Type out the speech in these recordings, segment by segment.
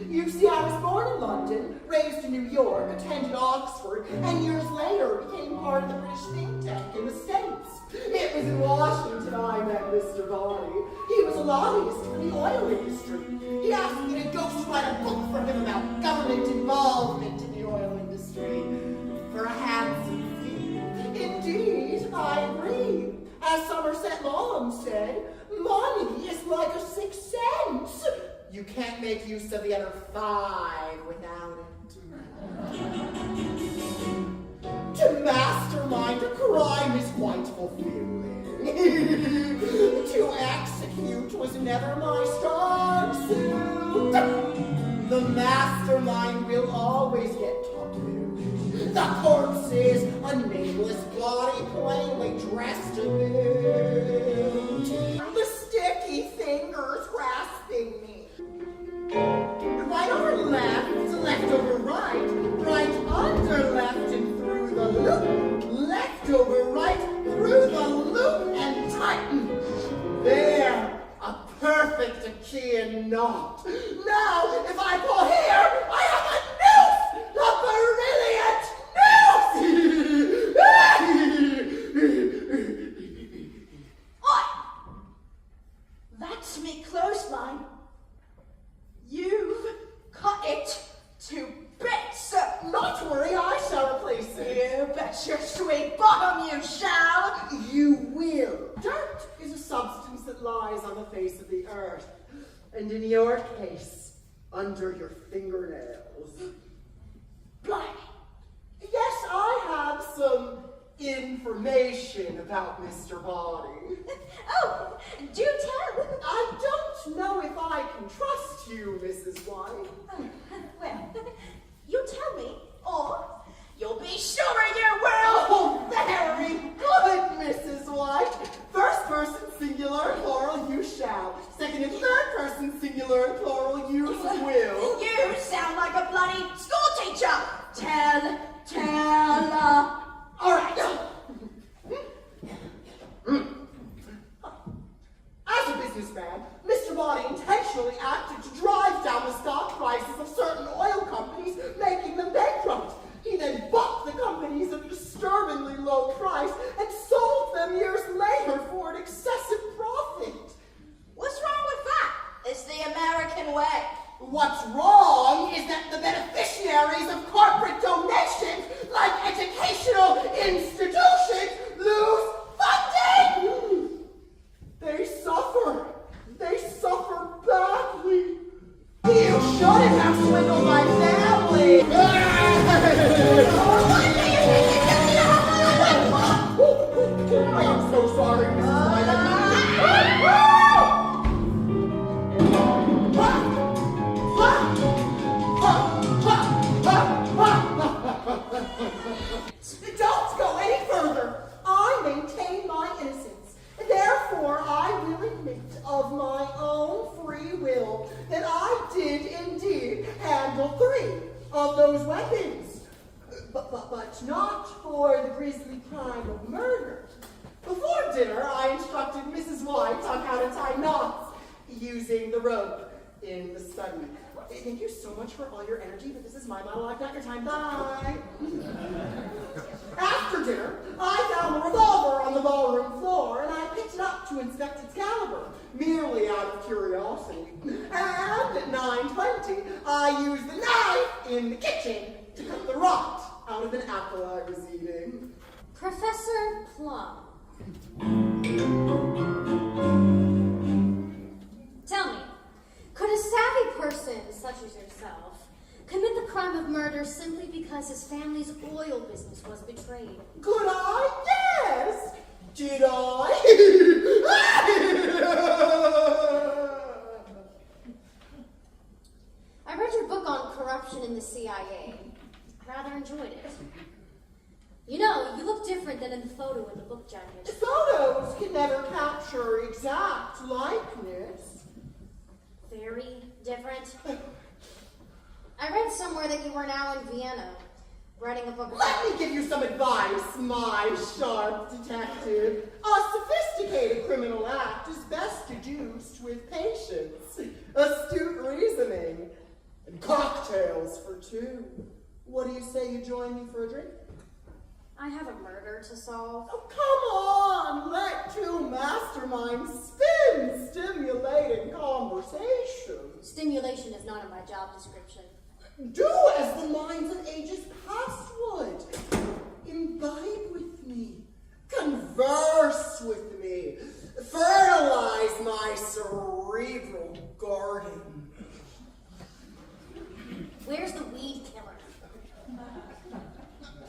You see, I was born in London, raised in New York, attended Oxford, and years later became part of the British think tank in the States. It was in Washington I met Mr. Boddy. He was a lobbyist for the oil industry. He asked me to ghostwrite a book for him about government involvement in the oil industry for a handsome fee. Indeed, I agree. As Somerset Maugham said, money is like a sixth sense. You can't make use of the other five without it. To mastermind a crime is quite fulfilling. To execute was never my strong suit. The mastermind will always get toppled. The corpse is a nameless body plainly dressed to boot. The sticky fingers grasping me. Right over left, left over right, right under left and through the loop, left over right, through the loop and tighten. There, a perfect Achaean knot. Now, if I pull here, I have a noose, a brilliant noose. Oi! That's me clothesline. You've cut it to bits. Not to worry, I shall replace it. You bet your sweet bottom you shall. You will. Dirt is a substance that lies on the face of the earth, and in your case, under your fingernails. Blimey. Yes, I have some information about Mr. Boddy. Oh, do tell. I don't know if I can trust you, Mrs. White. Oh, well, you tell me, or you'll be sure you will. Oh, very good, Mrs. White. First person singular, plural, you shall. Second and third person singular, plural, you will. You sound like a bloody school teacher. Tell. All right. As a businessman, Mr. Boddy intentionally acted to drive down the stock prices of certain oil companies, making them bankrupt. He then bought the companies at a disturbingly low price and sold them years later for an excessive profit. What's wrong with that? It's the American way. What's wrong is that the beneficiaries of corporate donations, like educational institutions, lose funding! They suffer. They suffer badly. You shouldn't have swindled my family. I am so sorry, Mrs. White. Don't go any further. I maintain my innocence. Therefore, I will admit of my own free will that I did indeed handle 3 of those weapons. But not for the grisly crime of murder. Before dinner, I instructed Mrs. White on how to tie knots using the rope in the study. Thank you so much for all your energy, but this is my monologue, not your time. Bye. After dinner, I found the revolver on the ballroom floor, and I picked it up to inspect its caliber, merely out of curiosity. And at 9:20, I used the knife in the kitchen to cut the rot out of an apple I was eating. Professor Plum. Tell me, could a savvy person such as yourself commit the crime of murder simply because his family's oil business was betrayed? Could I? Yes. Did I? I read your book on corruption in the CIA. I rather enjoyed it. You know, you look different than in the photo in the book jacket. Photos can never capture exact likeness. Very different. I read somewhere that you were now in Vienna, writing a book. Let me give you some advice, my sharp detective. A sophisticated criminal act is best deduced with patience, astute reasoning, And cocktails for two. What do you say you join me for a drink? I have a murder to solve. Oh, come on! Let two masterminds spin stimulating conversation. Stimulation is not in my job description. Do as the minds of ages past would. Imbibe with me. Converse with me. Fertilize my cerebral garden. Where's the weed killer?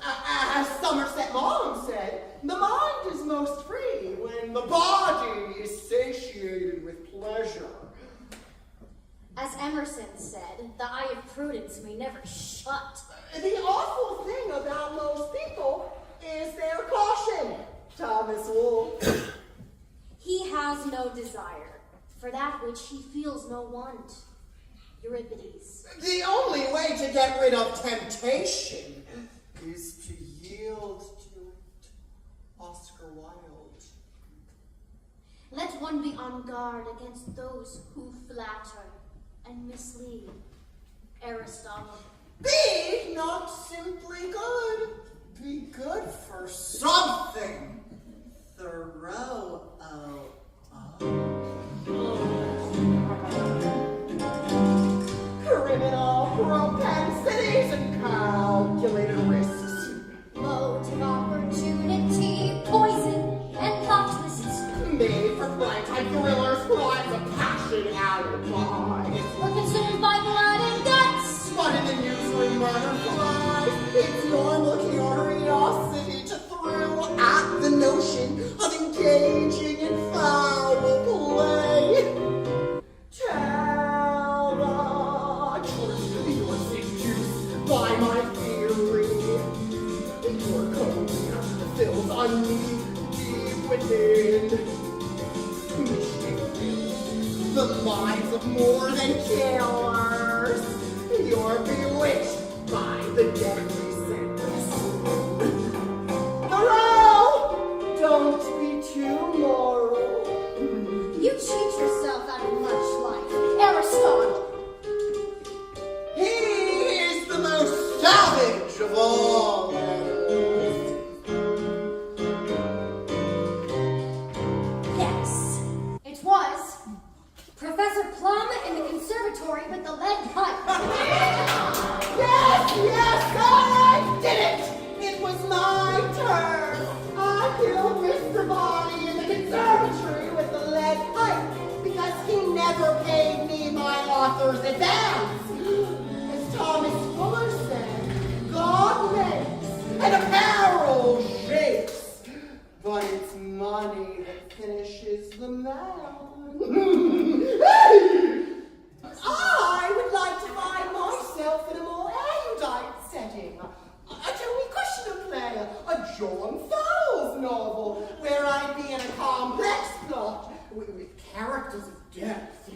As Somerset Maugham said, the mind is most free when the body is satiated with pleasure. As Emerson said, the eye of prudence may never shut. The awful thing about most people is their caution, Thomas Wolfe. He has no desire for that which he feels no want. Euripides. The only way to get rid of temptation is to yield to it. Oscar Wilde. Let one be on guard against those who flatter and mislead. Aristotle. Be not simply good. Be good for something. Thoreau. Criminal propensities and calculated risks. Modes of opportunity, poison, and plot twists. Made for primetime thrillers, crimes of passion, alibis. We're consumed by blood and guts. But in the newsroom, murder flies. It's normal curiosity to thrill at the notion of engaging in foul play. Tell the truth, you're seduced by my theory. Your code fills on me deep within. The minds of more than killers. You're bewitched by the deadly sentence. Thoreau, don't be too moral. You cheat yourself out of much life. Aristotle. He is the most savage of all animals. Yes, it was Professor Plum in the conservatory with the lead pipe. Yes, I did it! It was my turn. I killed Mr. Boddy in the conservatory with the lead pipe because he never paid me my author's advance. As Thomas Fuller said, God makes and apparel shapes, but it's money that finishes the man. I would like to find myself in a more erudite setting. Tell me, question play, a John Fowles novel, where I'd be in a complex plot with characters of depth.